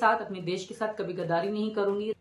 साथ, अपने देश के साथ कभी गद्दारी नहीं करूंगी।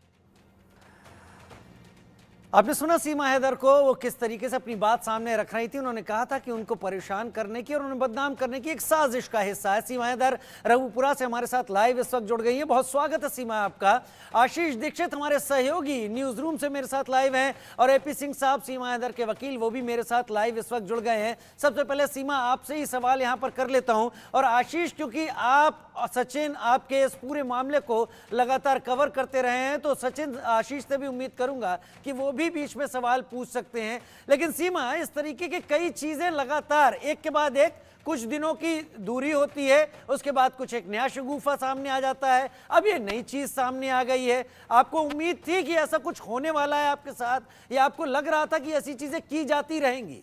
आपने सुना सीमा हैदर को, वो किस तरीके से अपनी बात सामने रख रही थी। उन्होंने कहा था कि उनको परेशान करने की और उन्हें बदनाम करने की एक साजिश का हिस्सा है। सीमा हैदर रघुपुरा से हमारे साथ लाइव इस वक्त जुड़ गई है। बहुत स्वागत है सीमा आपका। आशीष दीक्षित हमारे सहयोगी न्यूज रूम से मेरे साथ लाइव हैं और एपी सिंह साहब, सीमा हैदर के वकील, वो भी मेरे साथ लाइव इस वक्त जुड़ गए हैं। सबसे पहले सीमा आपसे ही सवाल यहाँ पर कर लेता हूँ, और आशीष, क्योंकि आप सचिन आपके इस पूरे मामले को लगातार कवर करते रहे हैं, तो सचिन आशीष से भी उम्मीद करूंगा कि वो भी बीच में सवाल पूछ सकते हैं। लेकिन सीमा, इस तरीके की कई चीजें लगातार एक के बाद एक, कुछ दिनों की दूरी होती है, उसके बाद कुछ एक नया शगुफा सामने आ जाता है, अब ये नई चीज सामने आ गई है। आपको उम्मीद थी कि ऐसा कुछ होने वाला है आपके साथ, या आपको लग रहा था कि ऐसी चीजें की जाती रहेंगी?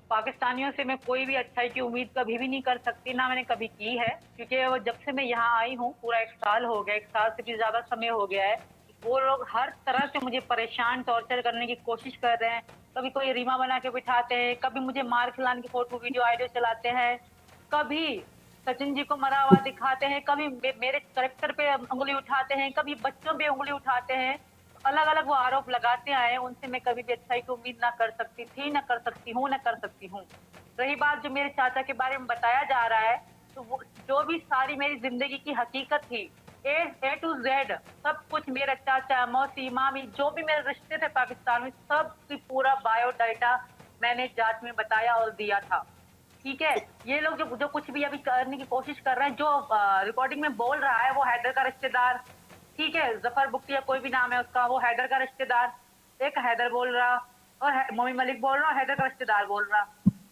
पाकिस्तानियों से मैं कोई भी अच्छाई की उम्मीद कभी भी नहीं कर सकती, ना मैंने कभी की है, क्योंकि वो जब से मैं यहाँ आई हूँ पूरा 1 साल हो गया, 1 साल से भी ज्यादा समय हो गया है। वो लोग हर तरह से मुझे परेशान, टॉर्चर करने की कोशिश कर रहे हैं। कभी कोई रीमा बना के बिठाते हैं, कभी मुझे मार खिलाने की फोटो वीडियो आइडियो चलाते हैं, कभी सचिन जी को मरा हुआ दिखाते हैं, कभी मेरे करेक्टर पे उंगली उठाते हैं, कभी बच्चों पे उंगली उठाते हैं। अलग अलग वो आरोप लगाते आए, उनसे मैं कभी भी अच्छाई की उम्मीद ना कर सकती थी, ना कर सकती हूँ, ना कर सकती हूँ। रही बात जो मेरे चाचा के बारे में बताया जा रहा है, तो वो जो भी सारी मेरी जिंदगी की हकीकत थी, ए टू जेड सब कुछ, मेरा चाचा, मौसी, मामी, जो भी मेरे रिश्ते थे पाकिस्तान में, सब की पूरा बायोडाटा मैंने जांच में बताया और दिया था। ठीक है, ये लोग जो कुछ भी अभी करने की कोशिश कर रहे हैं, जो रिकॉर्डिंग में बोल रहा है, वो हैदर का रिश्तेदार, ठीक है, जफर बुख्तिया कोई भी नाम है उसका, वो हैदर का रिश्तेदार, एक हैदर बोल रहा और मोमी मलिक बोल रहा और हैदर का रिश्तेदार बोल रहा,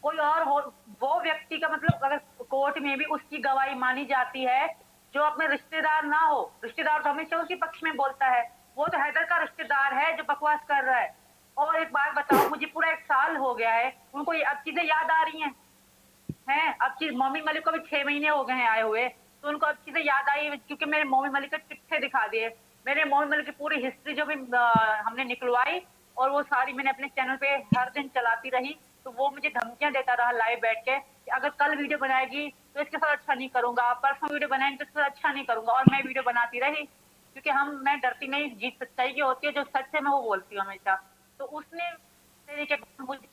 कोई और हो। वो व्यक्ति का मतलब अगर कोर्ट में भी उसकी गवाही मानी जाती है, जो अपने रिश्तेदार ना हो, रिश्तेदार तो हमेशा उसके पक्ष में बोलता है, वो तो हैदर का रिश्तेदार है जो बकवास कर रहा है। और एक बात बताओ, मुझे पूरा 1 साल हो गया है, उनको ये अब चीजें याद आ रही हैं? अब चीज मोमी मलिक को भी 6 महीने हो गए हैं आए हुए, तो उनको अब चीजें याद आई, क्योंकि मेरे मोमी मलिक के चिट्ठे दिखा दिए, मेरे मोमी मलिक की पूरी हिस्ट्री जो भी हमने निकलवाई, और वो सारी मैंने अपने चैनल पे हर दिन चलाती रही। तो वो मुझे धमकियां देता रहा लाइव बैठ के कि अगर कल वीडियो बनाएगी तो इसके साथ अच्छा नहीं करूंगा, परसों वीडियो बनाएंगे तो इसके साथ अच्छा नहीं करूंगा, और मैं वीडियो बनाती रही, क्योंकि मैं डरती नहीं, जीत सच्चाई की होती है, जो सच है मैं वो बोलती हूँ हमेशा। तो उसने मुझे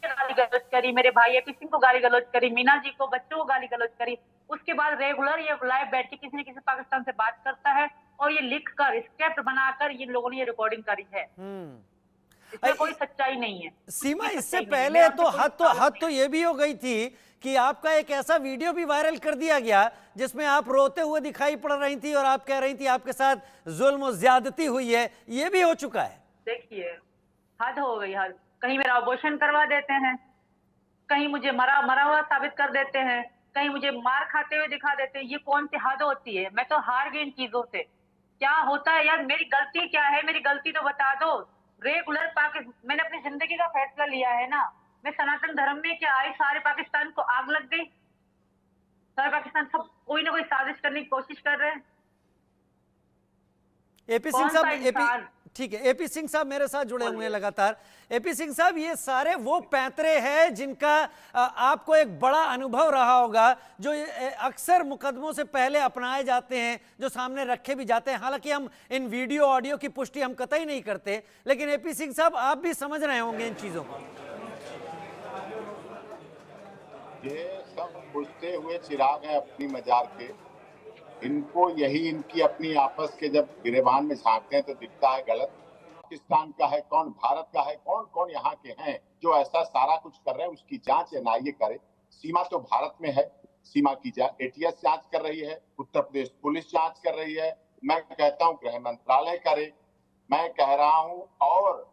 गाली गलौज करी, मेरे भाई एपी सिंह को गाली गलौज करी, मीना जी को, बच्चों को गाली गलौज करी। उसके बाद रेगुलर ये लाइव बैठ के किसी न किसी पाकिस्तान से बात करता है, और ये लिख कर, स्क्रिप्ट बनाकर ये लोगों ने ये रिकॉर्डिंग करी है। इसमें कोई सच्चाई नहीं है सीमा। इससे पहले तो हद तो ये भी हो गई थी कि आपका एक ऐसा वीडियो भी वायरल कर दिया गया जिसमें आप रोते हुए दिखाई पड़ रही थी और आप कह रही थी आपके साथ जुल्म और ज्यादती हुई है। ये भी हो चुका है। देखिए, हद हो गई, हद। कहीं मेरा अबॉर्शन करवा देते हैं, कहीं मुझे मरा हुआ साबित कर देते हैं, कहीं मुझे मार खाते हुए दिखा देते हैं। ये कौन सी हद होती है? मैं तो हार गई इन चीजों से। क्या होता है यार? मेरी गलती क्या है? मेरी गलती तो बता दो। रेगुलर मैंने अपनी जिंदगी का फैसला लिया है ना। मैं सनातन धर्म में क्या आई, सारे पाकिस्तान को आग लग गई, सारे पाकिस्तान सब कोई ना कोई साजिश करने की कोशिश कर रहे हैं। एपी सिंह साहब, ठीक है, एपी सिंह साहब मेरे साथ जुड़े हुए हैं लगातार। एपी सिंह साहब, ये सारे वो पैंतरे हैं जिनका आपको एक बड़ा अनुभव रहा होगा, जो अक्सर मुकदमों से पहले अपनाए जाते हैं, जो सामने रखे भी जाते हैं। हालांकि हम इन वीडियो ऑडियो की पुष्टि हम कतई नहीं करते, लेकिन एपी सिंह साहब आप भी समझ रहे होंगे इन चीजों को। ये सब बुझते हुए चिराग है अपनी मजार के। इनको यही इनकी अपनी आपस के जब गिरेबान में झांकते हैं तो दिखता है गलत। पाकिस्तान का है कौन, भारत का है कौन, कौन यहाँ के हैं जो ऐसा सारा कुछ कर रहे हैं? उसकी जांच एनआईए करे। सीमा तो भारत में है, सीमा की एटीएस जांच कर रही है, उत्तर प्रदेश पुलिस जांच कर रही है, मैं कहता हूँ गृह मंत्रालय करे, मैं कह रहा हूँ और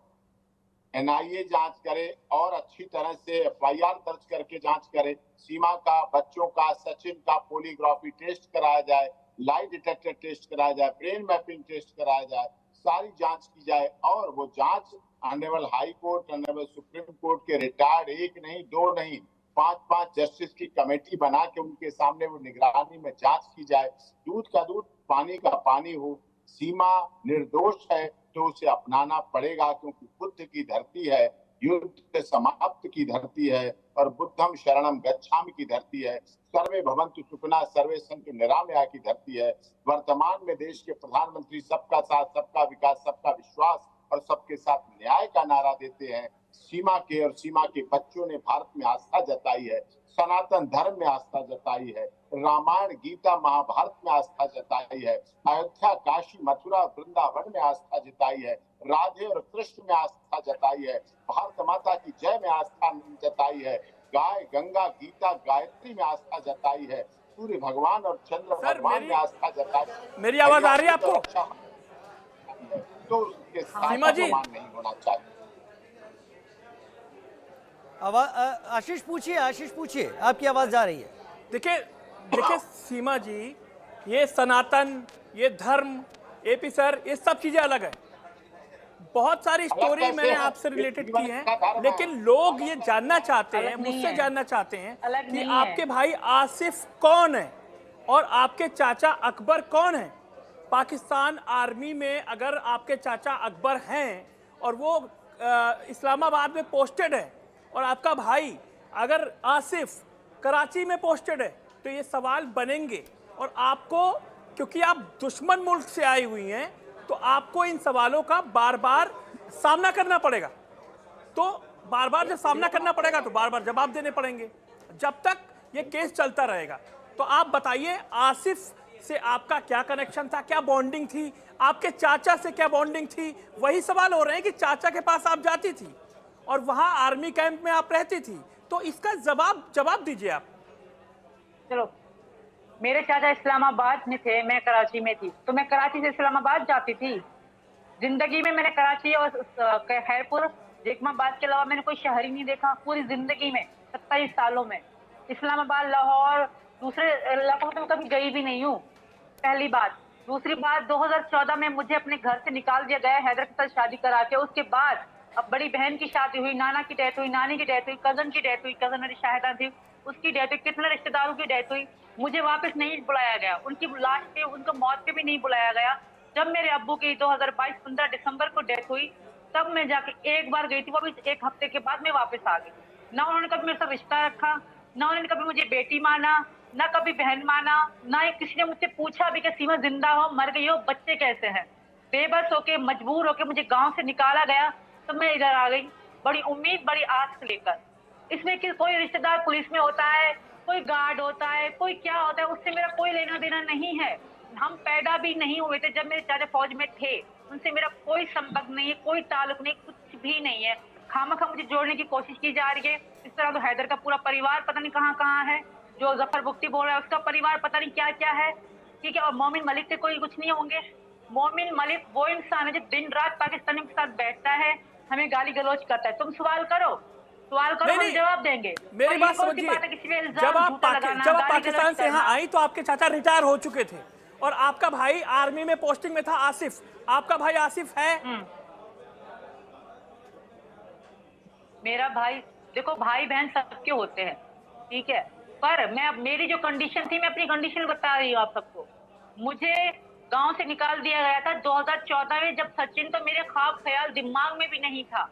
एनआईए जांच करे और अच्छी तरह से एफआईआर दर्ज करके जांच करे। सीमा का, बच्चों का, सचिन का पॉलीग्राफी टेस्ट कराया जाए, लाई डिटेक्टर टेस्ट कराया जाए, ब्रेन मैपिंग टेस्ट कराया जाए, सारी जांच की जाए। और वो जांच honourable high court, honourable supreme court के रिटायर्ड 1 नहीं 2 नहीं 5 जस्टिस की कमेटी बना के उनके सामने वो निगरानी में जांच की जाए। दूध का दूध, पानी का पानी हो। सीमा निर्दोष है तो उसे अपनाना पड़ेगा, क्योंकि बुद्ध की धरती है, युद्ध समाप्त की धरती है और बुद्धम शरणम गच्छामि की धरती है। सर्वे भवन्तु सुखिनः सर्वे सन्तु निरामया की धरती है। वर्तमान में देश के प्रधानमंत्री सबका साथ, सबका विकास, सबका विश्वास और सबके साथ न्याय का नारा देते हैं। सीमा के और सीमा के बच्चों ने भारत में आस्था जताई है, सनातन धर्म में आस्था जताई है, रामायण गीता महाभारत में आस्था जताई है, अयोध्या काशी मथुरा वृंदावन में आस्था जताई है, राधे और कृष्ण में आस्था जताई है, भारत माता की जय में आस्था जताई है, गाय गंगा गीता गायत्री में आस्था जताई है, सूर्य भगवान और चंद्र भगवान में आस्था जताई है। मेरी आवाज आ रही है आपको? तो उसके साथ सीमा जी, अपमान नहीं होना चाहिए। आशीष पूछिए, आपकी आवाज जा रही है। देखिए सीमा जी, ये सनातन, ये धर्म, एपी सर, ये सब चीजें अलग है। बहुत सारी स्टोरी मैंने आपसे रिलेटेड की है, लेकिन लोग ये जानना चाहते हैं, मुझसे जानना चाहते हैं कि आपके भाई आसिफ कौन है और आपके चाचा अकबर कौन है। पाकिस्तान आर्मी में अगर आपके चाचा अकबर हैं और वो इस्लामाबाद में पोस्टेड है और आपका भाई अगर आसिफ कराची में पोस्टेड है, तो ये सवाल बनेंगे। और आपको, क्योंकि आप दुश्मन मुल्क से आई हुई हैं, तो आपको इन सवालों का बार बार सामना करना पड़ेगा। तो बार बार जब सामना करना पड़ेगा तो बार बार जवाब देने पड़ेंगे, जब तक ये केस चलता रहेगा। तो आप बताइए, आसिफ से आपका क्या कनेक्शन था, क्या बॉन्डिंग थी, आपके चाचा से क्या बॉन्डिंग थी? वही सवाल हो रहे हैं कि चाचा के पास आप जाती थी और वहां आर्मी कैंप में आप रहती थी, तो इसका जवाब दीजिए आप। चलो, मेरे चाचा इस्लामाबाद में थे, मैं कराची में थी, तो मैं कराची से इस्लामाबाद जाती थी। जिंदगी में मैंने कराची और खैरपुर जेकमाबाद के अलावा मैंने कोई शहर ही नहीं देखा पूरी जिंदगी में, 27 सालों में। इस्लामाबाद, लाहौर, दूसरे इलाकों में कभी गई भी नहीं हूँ, पहली बात। दूसरी बात, 2014 में मुझे अपने घर से निकाल दिया गया हैदर के साथ शादी करा के। उसके बाद अब बड़ी बहन की शादी हुई, नाना की डेथ हुई, नानी की डेथ हुई, कजन की डेथ हुई, कजन मेरी शाहिदा थी, उसकी डेथ हुई, कितने रिश्तेदारों की डेथ हुई, मुझे वापस नहीं बुलाया गया। उनकी लाश पे, उनको मौत पे भी नहीं बुलाया गया। जब मेरे अब्बू की 2022 15 दिसंबर को डेथ हुई, तब मैं जाके एक बार गई थी, वो भी 1 हफ्ते के बाद मैं वापस आ गई। ना उन्होंने कभी मेरे साथ रिश्ता रखा, ना उन्होंने कभी मुझे बेटी माना, ना कभी बहन माना, ना ही किसी ने मुझसे पूछा भी कि सीमा जिंदा हो, मर गई हो, बच्चे कैसे हैं। बेबस होके, मजबूर होके मुझे गांव से निकाला गया, तो मैं इधर आ गई बड़ी उम्मीद, बड़ी आस लेकर। इसमें कि कोई रिश्तेदार पुलिस में होता है, कोई गार्ड होता है, कोई क्या होता है, उससे मेरा कोई लेना देना नहीं है। हम पैदा भी नहीं हुए थे जब मेरे चाचा फौज में थे, उनसे मेरा कोई संपर्क नहीं है, कोई ताल्लुक नहीं, कुछ भी नहीं है। खामखा मुझे जोड़ने की कोशिश की जा रही है। इस तरह तो हैदर का पूरा परिवार पता नहीं कहाँ कहाँ है, जो जफर बुख्ती बोल रहा है उसका परिवार पता नहीं क्या क्या है, ठीक है। और मोमिन मलिक से कोई कुछ नहीं होंगे। मोमिन मलिक वो इंसान है जो दिन रात पाकिस्तानियों के साथ बैठता है, हमें गाली गलौज करता है। तुम सवाल करो, हम जवाब देंगे। मेरी बात समझिए, जब आप पाकिस्तान से यहाँ आई तो आपके चाचा रिटायर हो चुके थे और आपका भाई आर्मी में पोस्टिंग में था, आसिफ। आपका भाई आसिफ है? मेरा भाई, देखो भाई बहन सबके होते हैं, ठीक है, पर मेरी जो कंडीशन थी, मैं अपनी कंडीशन बता रही हूँ आप सबको। मुझे गांव से निकाल दिया गया था 2014 में, जब सचिन तो मेरे ख्वाब ख्याल दिमाग में भी नहीं था।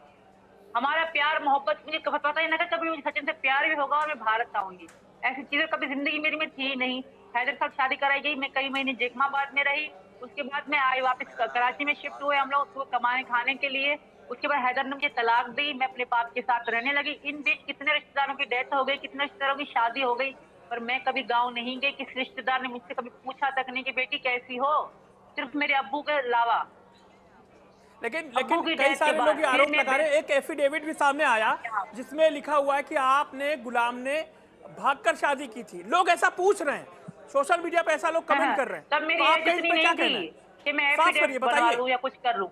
हमारा प्यार मोहब्बत, मुझे पता ही ना था कभी मुझे सचिन से प्यार भी होगा और मैं भारत आऊंगी। ऐसी चीजें कभी जिंदगी मेरी में थी नहीं। हैदर के साथ शादी कराई गई, मैं कई महीने जेकमाबाद में रही, उसके बाद मैं आई वापस कराची में शिफ्ट हुए हम लोग कमाने खाने के लिए। उसके बाद हैदर ने मुझे तलाक दी, मैं अपने बाप के साथ रहने लगी। इन बीच कितने रिश्तेदारों की डेथ हो गई, कितने रिश्तेदारों की शादी हो गई, पर मैं कभी गाँव नहीं गई। किसी रिश्तेदार ने मुझसे कभी पूछा तक नहीं कि बेटी कैसी हो, सिर्फ मेरे अब्बू के अलावा। लेकिन कई सारे लोग ये आरोप लगा रहे हैं, एक एफिडेविट भी सामने आया जिसमें लिखा हुआ है कि आपने गुलाम ने भागकर शादी की थी। लोग ऐसा पूछ रहे हैं, सोशल मीडिया पे ऐसा लोग कमेंट कर रहे हैं। तब मेरी एज इतनी नहीं थी कि मैं एफिडेविट बनवा लूं या कुछ कर लूं,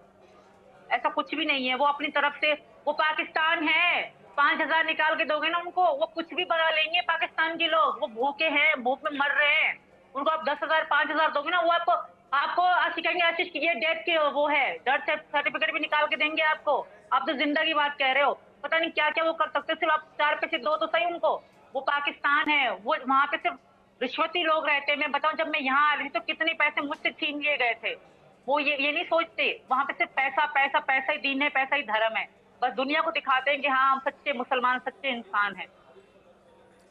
ऐसा कुछ भी नहीं है। वो अपनी तरफ से, वो पाकिस्तान है, 5000 निकाल के दोगे ना उनको, वो कुछ भी बना लेंगे। पाकिस्तान के लोग वो भूखे हैं, भूख में मर रहे हैं, उनको आप 10,000 5,000 दोगे ना, वो आपको कहेंगे आशीष की ये डेथ के वो है, डेथ सर्टिफिकेट भी निकाल के देंगे आपको। आप तो जिंदा की बात कह रहे हो, पता नहीं क्या क्या वो कर सकते। सिर्फ आप 4 पैसे दो तो सही उनको। वो पाकिस्तान है, वो वहां पे सिर्फ रिश्वती लोग रहते हैं। मैं बताऊं, जब मैं यहाँ आ रही थी तो कितने पैसे मुझसे छीन लिए गए थे। वो ये नहीं सोचते, वहां पे सिर्फ पैसा पैसा पैसा ही दीन है, पैसा ही धर्म है। बस दुनिया को दिखाते हैं कि हाँ हम सच्चे मुसलमान, सच्चे इंसान हैं।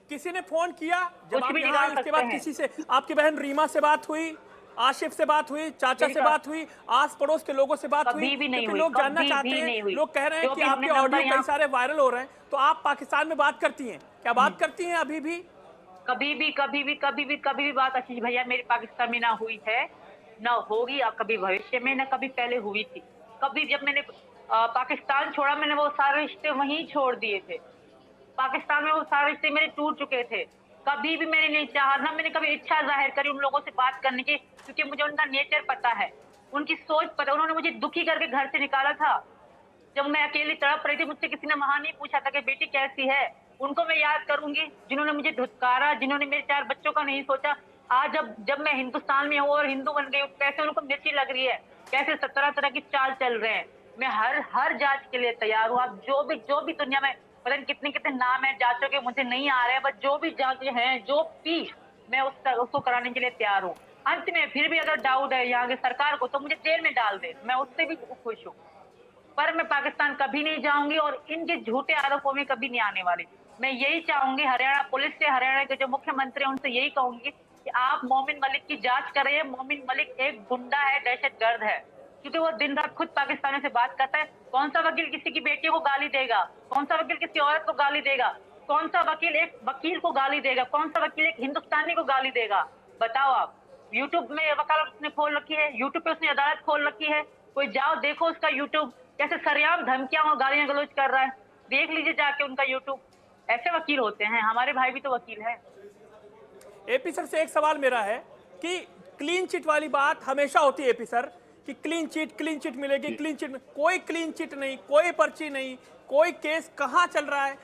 किसी ने फोन किया जब कुछ आप भी यहाँ निकाल आए, उसके सकते बाद हैं। किसी से आपकी बहन रीमा से बात हुई, आशिफ से बात हुई, चाचा से बिल्कुल। बात हुई, आस पड़ोस के लोगों से बात हुई? कभी भी नहीं क्योंकि हुई, लोग जानना कभी चाहते भी नहीं हैं, हुई। लोग कह रहे हैं जो कि भी आपके हमने ऑडियो नंबर कई यहाँ सारे वायरल हो रहे हैं, तो आप पाकिस्तान में बात करती हैं, क्या बात करती हैं अभी भी? कभी भी बात आशीष भैया मेरे पाकिस्तान में ना हुई है, ना होगी, और कभी भविष्य में, ना कभी पहले हुई थी। कभी जब मैंने पाकिस्तान छोड़ा, मैंने वो सारे रिश्ते वहीं छोड़ दिए थे। पाकिस्तान में वो सारे रिश्ते मेरे टूट चुके थे। कभी भी मैंने नहीं चाहा, ना मैंने कभी इच्छा जाहिर करी उन लोगों से बात करने की, क्योंकि मुझे उनका नेचर पता है, उनकी सोच पता है। उन्होंने मुझे दुखी करके घर से निकाला था। जब मैं अकेली तड़प रही थी, मुझसे किसी ने वहां नहीं पूछा था कि बेटी कैसी है। उनको मैं याद करूंगी जिन्होंने मुझे धुतकारा, जिन्होंने मेरे 4 बच्चों का नहीं सोचा। आज जब मैं हिंदुस्तान में हूँ और हिंदू बन गई हूँ, कैसे उनको मिर्ची लग रही है, कैसे तरह की चाल चल रहे हैं। मैं हर जांच के लिए तैयार हूँ। आप जो भी दुनिया में पता नहीं कितने नाम है जांचों के, मुझे नहीं आ रहे हैं, बस जो भी जांचें हैं, जो भी, मैं उसको कराने के लिए तैयार हूँ। अंत में फिर भी अगर डाउट है यहाँ की सरकार को, तो मुझे जेल में डाल दे, मैं उससे भी खुश हूँ। पर मैं पाकिस्तान कभी नहीं जाऊंगी और इनके झूठे आरोपों में कभी नहीं आने वाली। मैं यही चाहूंगी हरियाणा पुलिस से, हरियाणा के जो मुख्यमंत्री हैं उनसे यही कहूंगी कि आप मोमिन मलिक की जांच करें। मोमिन मलिक एक गुंडा है, दहशतगर्द है, क्योंकि वो दिन रात खुद पाकिस्तानियों से बात करता है। कौन सा वकील किसी की बेटियों को गाली देगा? कौन सा वकील किसी औरत को गाली देगा? कौन सा वकील एक वकील को गाली देगा? कौन सा वकील एक हिंदुस्तानी को गाली देगा? बताओ आप। यूट्यूब में वकालत उसने खोल रखी है, यूट्यूब पे उसने अदालत खोल रखी है। कोई जाओ देखो उसका यूट्यूब, कैसे सरेआम धमकियां और गालियां गलौज कर रहा है। देख लीजिए जाके उनका यूट्यूब। ऐसे वकील होते हैं, हमारे भाई भी तो वकील है। एपी सर से एक सवाल मेरा है कि क्लीन चिट वाली बात हमेशा होती है एपी सर, कि क्लीन चिट मिलेगी, क्लीन चिट, कोई क्लीन चिट नहीं, कोई पर्ची नहीं, कोई केस कहाँ चल रहा है,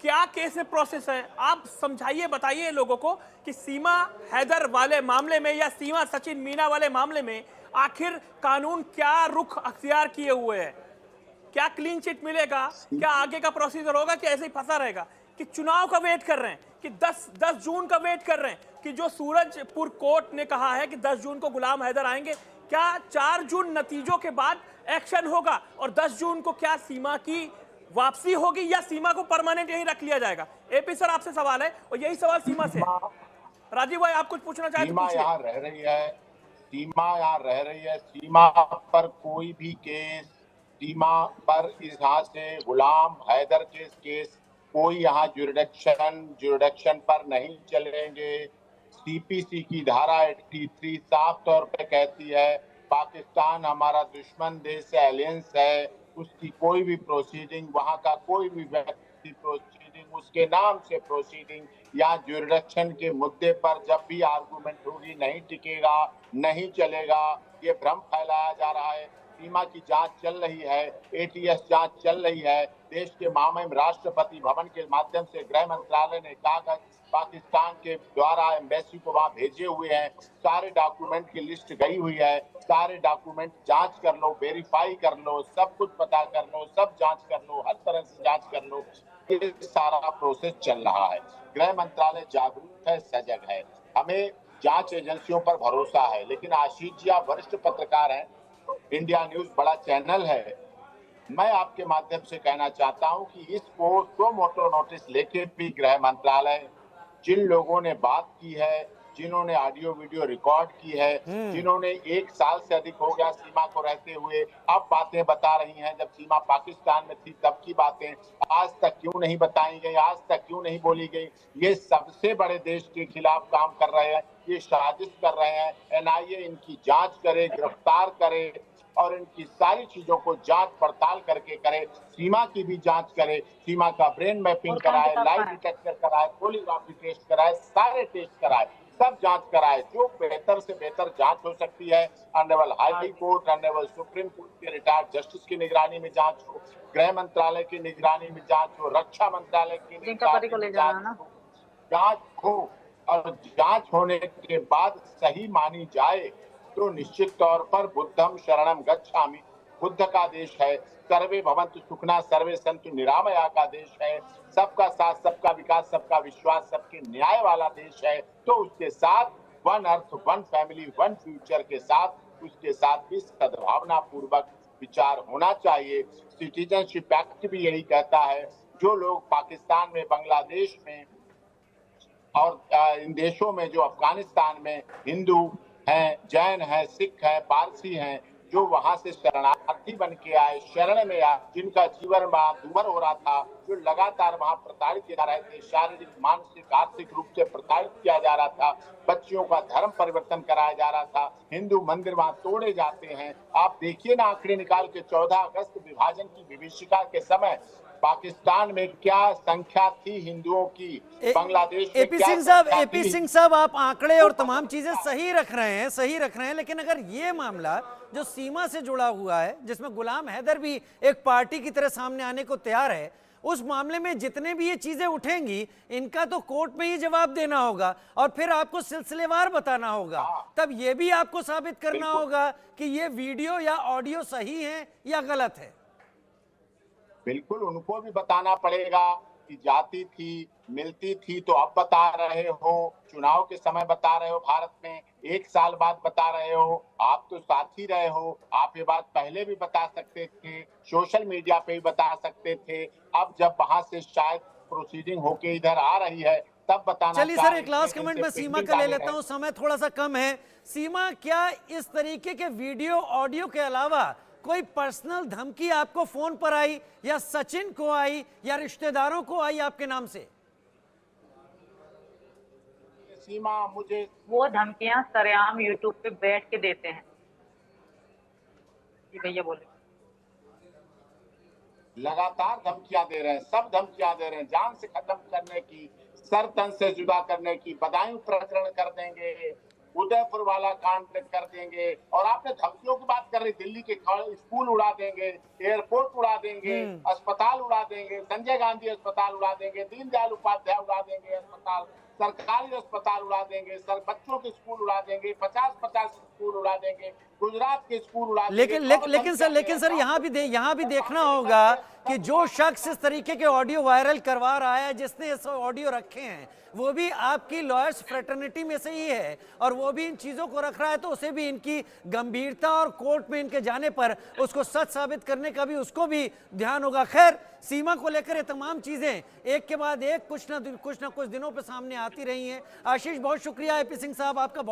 क्या केस में प्रोसेस है? आप समझाइए, बताइए लोगों को कि सीमा हैदर वाले मामले में या सीमा सचिन मीना वाले मामले में आखिर कानून क्या रुख अख्तियार किए हुए है? क्या क्लीन चिट मिलेगा? क्या आगे का प्रोसीजर होगा कि ऐसे ही फंसा रहेगा? कि चुनाव का वेट कर रहे हैं, कि 10 जून का वेट कर रहे हैं, कि जो सूरजपुर कोर्ट ने कहा है कि 10 जून को गुलाम हैदर आएंगे, क्या 4 जून नतीजों के बाद एक्शन होगा और 10 जून को क्या सीमा की वापसी होगी या सीमा को परमानेंट यहीं रख लिया जाएगा? एपी सर आपसे सवाल है और यही सवाल सीमा से। राजीव भाई आप कुछ पूछना चाहते हैं? सीमा यहाँ रह रही है, सीमा यहाँ रह रही है। सीमा पर कोई भी केस, सीमा पर इस यहाँ से गुलाम हैदर के केस कोई यहाँ जुरिडिक्शन पर नहीं चलेंगे। सीपीसी की धारा 83 साफ तौर पे कहती है पाकिस्तान हमारा दुश्मन देश है, एलियंस है, उसकी कोई भी प्रोसीडिंग, वहाँ का कोई भी व्यक्ति प्रोसीडिंग, उसके नाम से प्रोसीडिंग या जुरिडिक्शन के मुद्दे पर जब भी आर्गुमेंट होगी नहीं टिकेगा, नहीं चलेगा। ये भ्रम फैलाया जा रहा है। सीमा की जांच चल रही है, एटीएस जांच चल रही है। देश के मामले में राष्ट्रपति भवन के माध्यम से गृह मंत्रालय ने कागज पाकिस्तान के द्वारा एम्बेसी को वहां भेजे हुए हैं। सारे डॉक्यूमेंट की लिस्ट गई हुई है। सारे डॉक्यूमेंट जांच कर लो, वेरीफाई कर लो, सब कुछ पता कर लो, सब जांच कर लो, हर तरह से जांच कर लो। ये सारा प्रोसेस चल रहा है। गृह मंत्रालय जागरूक है, सजग है। हमें जांच एजेंसियों पर भरोसा है, लेकिन आशीष जी आप वरिष्ठ पत्रकार हैं, इंडिया न्यूज बड़ा चैनल है। मैं आपके माध्यम से कहना चाहता हूं कि इसको सो मोटो नोटिस लेके भी गृह मंत्रालय जिन लोगों ने बात की है, जिन्होंने ऑडियो वीडियो रिकॉर्ड की है, जिन्होंने 1 साल से अधिक हो गया सीमा को रहते हुए, अब बातें बता रही हैं, जब सीमा पाकिस्तान में थी तब की बातें आज तक क्यों नहीं बताई गई, आज तक क्यों नहीं बोली गई? ये सबसे बड़े देश के खिलाफ काम कर रहे हैं, ये साजिश कर रहे हैं। एनआईए इनकी जांच करे, गिरफ्तार करे और इनकी सारी चीजों को जांच पड़ताल करके करे। सीमा की भी जांच करे, सीमा का ब्रेन मैपिंग कराए, लाइव डिटेक्टर कराए, पॉलीग्राफी टेस्ट कराए, सारे टेस्ट कराए, सब जांच कराए। जो बेहतर से बेहतर जांच हो सकती है, honourable high court, honourable supreme court के रिटायर्ड जस्टिस की निगरानी में जांच हो, गृह मंत्रालय की निगरानी में जांच हो, रक्षा मंत्रालय की निगरानी में जांच हो और जांच होने के बाद सही मानी जाए तो निश्चित तौर पर बुद्धम शरणम गच्छामि, बुद्ध का देश है, सर्वे भवन्तु सुखिनः सर्वे सन्तु निरामया का देश है, सबका साथ, सबका विकास, सबका विश्वास, सबके न्याय वाला देश है। तो उसके साथ one earth, one family, one future के साथ उसके साथ भी सद्भावना पूर्वक विचार होना चाहिए। सिटीजनशिप एक्ट भी यही कहता है, जो लोग पाकिस्तान में, बांग्लादेश में और इन देशों में, जो अफगानिस्तान में हिंदू हैं, जैन हैं, सिख हैं, पारसी हैं, जो वहां से शरणार्थी बन के आए, शरण में आए, जिनका जीवन दूभर हो रहा था, जो लगातार वहां प्रताड़ित किया रहे थे, शारीरिक, मानसिक, आर्थिक रूप से प्रताड़ित किया जा रहा था, बच्चियों का धर्म परिवर्तन कराया जा रहा था, हिंदू मंदिर वहां तोड़े जाते हैं। आप देखिए ना, आंकड़े निकाल के 14 अगस्त विभाजन की विभीषिका के समय पाकिस्तान में क्या संख्या थी हिंदुओं की, बांग्लादेश में एपी क्या सिंह साहब, संख्या एपी थी? सिंह साहब, आप आंकड़े और तमाम चीजें सही रख रहे हैं, लेकिन अगर ये मामला जो सीमा से जुड़ा हुआ है, जिसमें गुलाम हैदर भी एक पार्टी की तरह सामने आने को तैयार है, उस मामले में जितने भी ये चीजें उठेंगी, इनका तो कोर्ट में ही जवाब देना होगा और फिर आपको सिलसिलेवार बताना होगा। तब ये भी आपको साबित करना होगा कि ये वीडियो या ऑडियो सही है या गलत है। बिल्कुल, उनको भी बताना पड़ेगा कि जाती थी, मिलती थी, तो अब बता रहे हो, चुनाव के समय बता रहे हो, भारत में 1 साल बाद बता रहे हो, आप तो साथ ही रहे हो, आप ये बात पहले भी बता सकते थे, सोशल मीडिया पे भी बता सकते थे। अब जब वहां से शायद प्रोसीडिंग होके इधर आ रही है, तब बताना। चलिए सर, एक लास्ट कमेंट में सीमा का ले लेता हूं, समय थोड़ा सा कम है। सीमा, क्या इस तरीके के वीडियो ऑडियो के अलावा कोई पर्सनल धमकी आपको फोन पर आई, या सचिन को आई, या रिश्तेदारों को आई आपके नाम से? सीमा, मुझे वो धमकियां सरेआम यूट्यूब पे बैठ के देते हैं। जी भैया बोले। लगातार धमकियां दे रहे हैं, सब धमकियां दे रहे हैं, जान से खत्म करने की, सर तन से जुदा करने की, बदायूं प्रकरण कर देंगे, उदयपुर वाला कांड कर देंगे। और आपने धमकियों की बात कर रही, दिल्ली के स्कूल उड़ा देंगे, एयरपोर्ट उड़ा देंगे, अस्पताल उड़ा देंगे, संजय गांधी अस्पताल उड़ा देंगे, दीनदयाल उपाध्याय उड़ा देंगे अस्पताल, सरकारी अस्पताल उड़ा देंगे, सर बच्चों के स्कूल उड़ा देंगे, 50-50 स्कूल उड़ा देंगे, गुजरात के स्कूल उड़ा देंगे। लेकिन सर यहाँ भी देखना होगा कि जो शख्स इस तरीके के ऑडियो वायरल करवा रहा है, जिसने इस ऑडियो रखे हैं, वो भी आपकी लॉयर्स फ्रेटर्निटी में से ही है और वो भी इन चीजों को रख रहा है, तो उसे भी इनकी गंभीरता और कोर्ट में इनके जाने पर उसको सच साबित करने का भी उसको भी ध्यान होगा। खैर, सीमा को लेकर ये तमाम चीजें एक के बाद एक कुछ ना कुछ दिनों पे सामने आती रही हैं। आशीष, बहुत शुक्रिया। एपी सिंह साहब, आपका